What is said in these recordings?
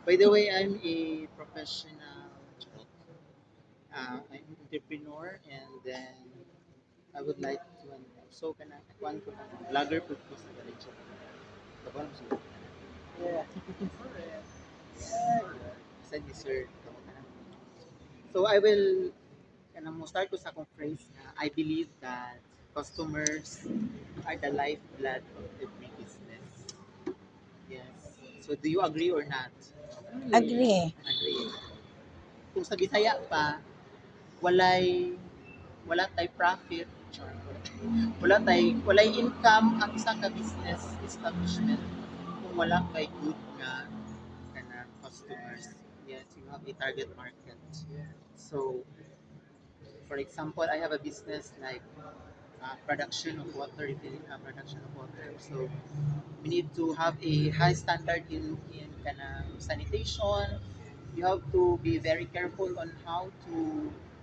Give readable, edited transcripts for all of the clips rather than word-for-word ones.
By the way, I'm a professional I'm an entrepreneur and then I would like to so can I one ko lang vlogger po ko sa galing Kabalo siya. Yeah. Said ni sir, kamo ka na. So I will kanang mo start ko sa akong phrase na I believe that customers are the lifeblood of every business. Yes. So do you agree or not? Agree. Agree. Kung sa Bisaya pa, walay wala tay profit, char, walay income ang isang ka business establishment kung wala kay good nga kana customers. Yes, you have a target market. So, for example, I have a business like production of water, refilling production of water. So, we need to have a high standard in kana sanitation. You have to be very careful on how to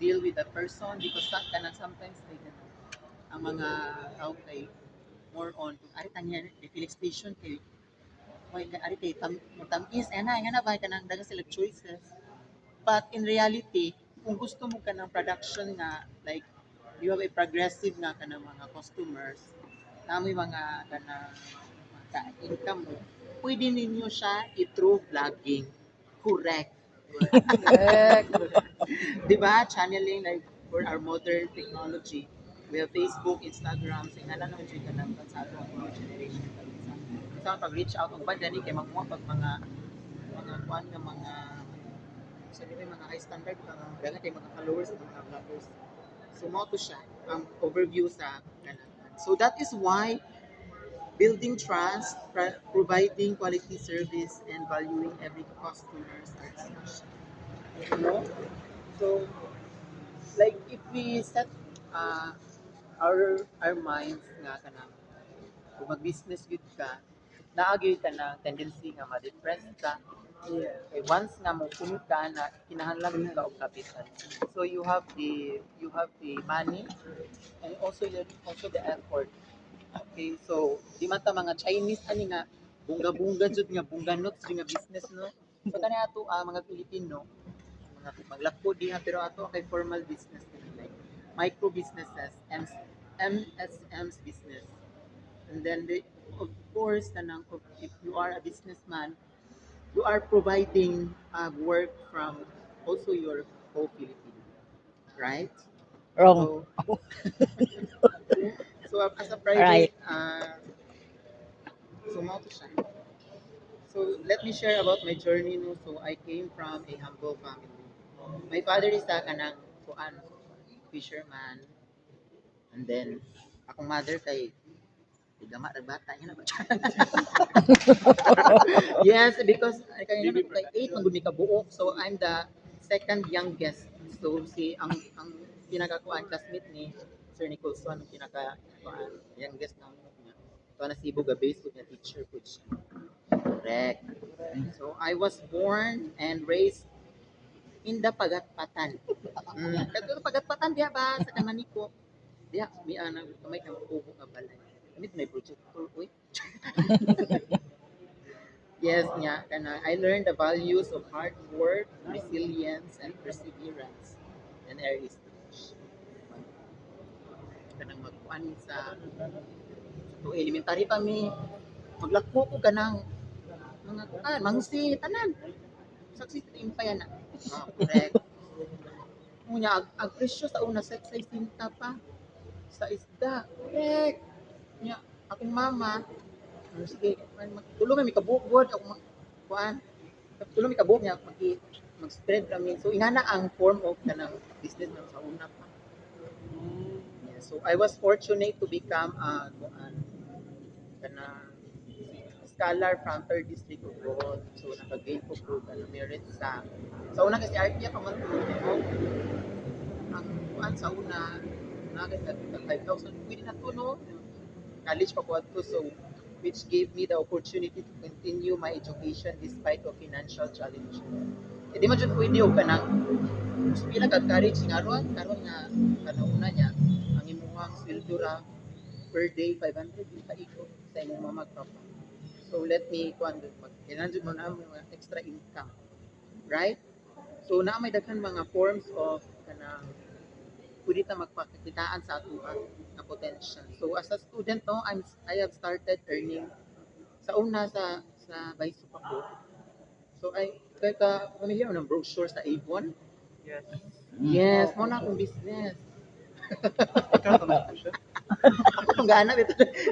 deal with the person because kana sometimes they ang mga tao kay more on ari tanya refilling station kay ari kay tamis ana ba kanang daga sila choices. But in reality, kung gusto mo ka ng production nga, like, you have a progressive nga ka ng mga customers, na may mga ka ng mga income mo, pwede ninyo siya i-through vlogging. Correct. Correct. Di ba? Channeling like for our modern technology. We have Facebook, Instagram, sa nga lang siya ka ng sa atong new generation. Sa pag-reach out, ang banda ni kay magmuha pag mga kuan nga mga so, may mga high standard dagat kay mga followers sa mga vloggers. So, mo to siya ang overview sa kanan. So, that is why building trust, providing quality service, and valuing every customers are essential. You know? So, like if we set uh, our minds nga kanang kung mag-business gud ka, naagi ka na tendency nga ma-depress ka. Okay, once nga mo ka na kinahanglan ka og kapital. So you have the money and also the effort. Okay, so di man ta mga Chinese ani nga bunga-bunga jud nga bungganot jud nga business no. So kani ato mga Pilipino mga maglako diha pero ato kay formal business like micro businesses, MSM's business. And then of course kanang if you are a businessman, you are providing work from also your co-Filipino, right? Wrong. So so as a private Right. so mo to siya. So let me share about my journey no. So I came from a humble family. My father is a kanang kuan fisherman and then akong mother kay gama ra bata niya na ba? Yes, because kay na kay 8 man gud mi kabuok. So I'm the second youngest. So si ang pinakakuan classmate ni Sir Nicholson ang pinaka kuan youngest na niya. So na si Buga base ko niya teacher ko siya. Correct. So I was born and raised in the Pagatpatan. Kato Pagatpatan diha ba sa Kamaniko? Diha mi ana kamay kang kubo nga balay. Amit may projector uy. Yes, niya. I learned the values of hard work, resilience, and perseverance in early stage. Kanang magkuan sa elementary pa mi, maglako ko kanang mga kuan, mangsi, tanan. Saksi sa impaya na. Correct. Unya, ang presyo sa una, sa isinta pa. Sa isda. Correct. Nya, akong mama, sige, tulungan mi kabuok ako kuan. Tulong mi kabuok niya mag-spread kami. So inana ang form of kanang business na sa una pa. Yeah, so I was fortunate to become kana scholar from third district of Bohol. So nakagain ko po kana merit sa una kasi RT pa man ko ang kuan sa una nakita 5,000 pwede na to no. College pa ko adto so which gave me the opportunity to continue my education despite of financial challenges. E di man jud pwede og kanang pila ka courage nga karon nga kanang una niya ang imuhang sweldo ra per day 500 di ka iko sa imong mama papa. So let me kailangan jud mo na mga extra income, right? So na may daghan mga forms of kanang pwede ta magpakitaan sa ato nga potential. So as a student no, I have started earning sa una sa Baisok ako. So kay ka familiar ng brochure sa Avon? Yes. Yes, mo na akong business. Ikaw naman po siya. Ako tong gana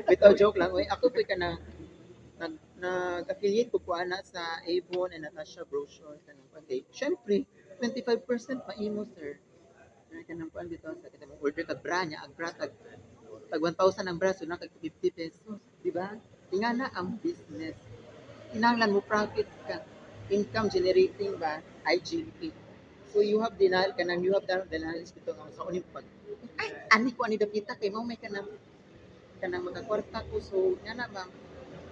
bitaw joke lang. Oy, ako pa ka na nag-affiliate ko po ana sa Avon and Natasha brochure kanang okay. Syempre, 25% maimo sir. Kanang kuan bitaw sa kita mo order kag bra nya, ag bra tag 1,000 ang bra so na kag 50 pesos, di ba? Ingana ang business. Kinahanglan mo profit ka. Income generating ba? IGP. So you have the knowledge dito nga sa uning pag ay ani ko ani dapita kay mo may kanang magkakwarta ko so nga na ba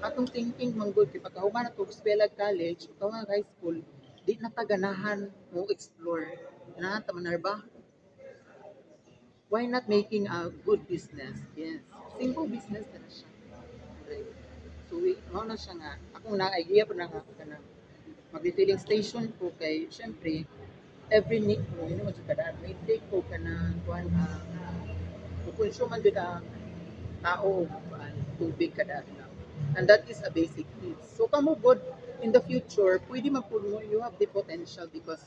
atong thinking manggod kay pagkahuman na to eskwela college utaw nga high school di na ta ganahan mo explore ganahan ta manarba why not making a good business yes simple business na siya right. So mao na siya nga akong na-idea pa na nga kanang mag-refilling station ko kay syempre every nick mo yun naman sa kadaan may take ko ka na kuhan kukonsuman din ang tao kuhan tubig kada adlaw and that is a basic needs so kamo good in the future pwede mapuno you have the potential because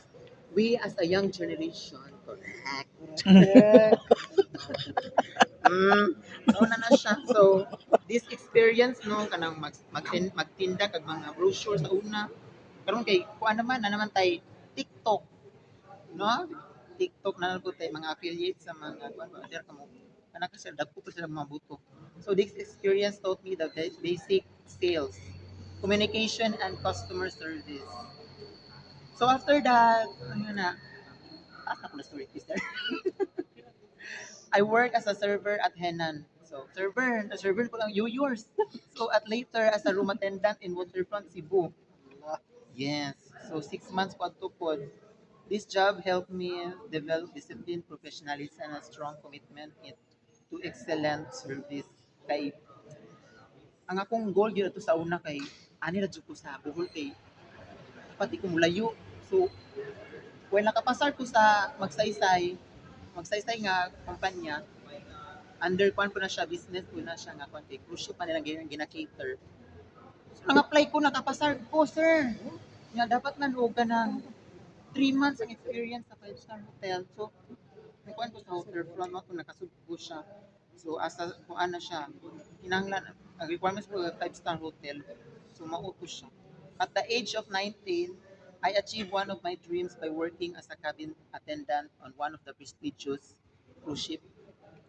we as a young generation correct Correct. una na siya so this experience no kanang magtinda kag mga brochure sa una karon kay kuan naman na naman tay TikTok no? TikTok na lang po tayo, mga affiliate sa mga kuan ba der kamo. Kana ka sir dagko pa sila mga buto. So this experience taught me the basic sales, communication and customer service. So after that, ano na, taas na ko na story sir. I work as a server at Henan. So server ko lang yours. So at later as a room attendant in Waterfront Cebu. Yes. So 6 months po to pod. This job helped me develop discipline, professionalism, and a strong commitment to excellent service. Kay ang akong goal gyud to sa una kay ani ra jud ko sa Bohol kay pati ko mulayo. So when nakapasar ko sa magsaysay nga kumpanya, under kwan ko na siya business ko na siya nga kwan kay cruise ship pa nilang gina-cater. So nang-apply ko nakapasar ko sir. Nga dapat man og kanang 3 months ang experience sa 5-star hotel. So nagkuhan ko sa waterfront ako nakasugpo siya. So asa kuan na siya. Kinahanglan ang requirements for a 5-star hotel. So mauto siya. At the age of 19, I achieved one of my dreams by working as a cabin attendant on one of the prestigious cruise ship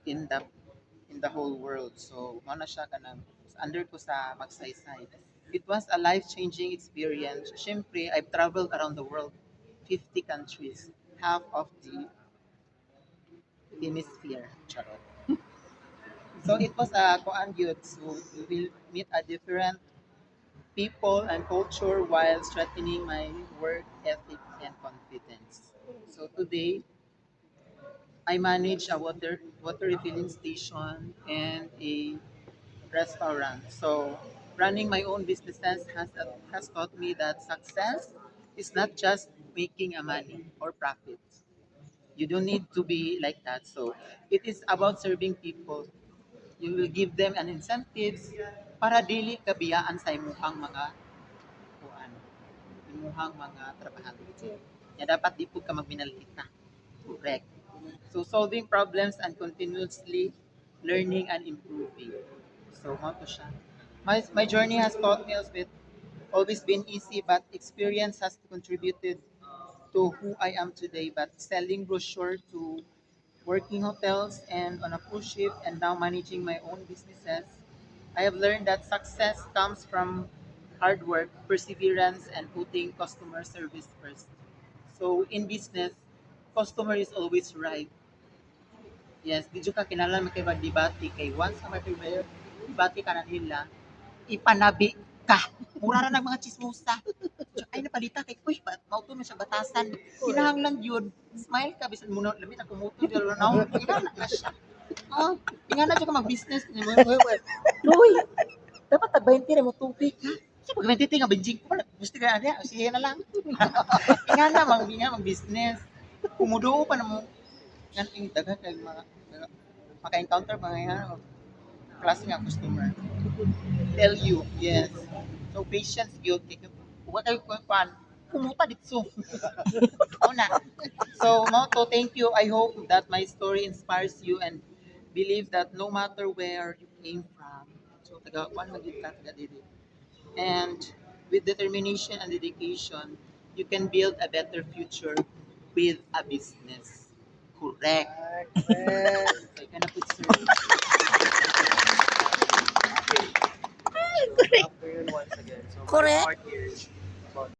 in the whole world. So mao na siya kanang under ko sa Magsaysay. It was a life-changing experience. Siyempre, I've traveled around the world, 50 countries, half of the hemisphere. Charot. So it was a koan gyud. So you will meet a different people and culture while strengthening my work ethic and confidence. So today, I manage a water refilling station and a restaurant. So running my own businesses has taught me that success is not just making a money or profit. You don't need to be like that. So it is about serving people. You will give them an incentives para dili kabiyaan sa imuhang mga kuan, imuhang mga trabahante. Ya dapat di pud ka magminalita. Correct. So solving problems and continuously learning and improving. So mo to siya. My journey has taught me always been easy but experience has contributed to who I am today. But selling brochure to working hotels and on a cruise ship and now managing my own businesses, I have learned that success comes from hard work, perseverance, and putting customer service first. So in business, customer is always right. Yes, di jud ka kinahanglan makipagdebate kay once ka makipagdebate ka na nila, ipanabi ka. Mura ra nang mga chismosa. Ay napalita kay uy, mauto na siya batasan. Kinahanglan yun. Smile ka bisan mo na labi na kumuto di na. Kinahanglan na siya. Oh, ingana jud ka mag-business ni mo. Uy, dapat tag 20 na mo tubig ha. Kasi pag 20 nga benjing ko pala, gusto ka na, siya na lang. Nga na, mang business. Kumudo pa na mo. Yan yung daga kay maka-encounter pa nga klase nga customer. Tell you, yes. So, patience, guilty. Huwag kayo kuwan. Kumuta dito. Oo na. So, Moto, thank you. I hope that my story inspires you and believe that no matter where you came from, so taga-kuan maging ka taga dili. And with determination and dedication, you can build a better future with a business. Correct. Okay, can I put sir? After yun once again. So, Correct. my part here is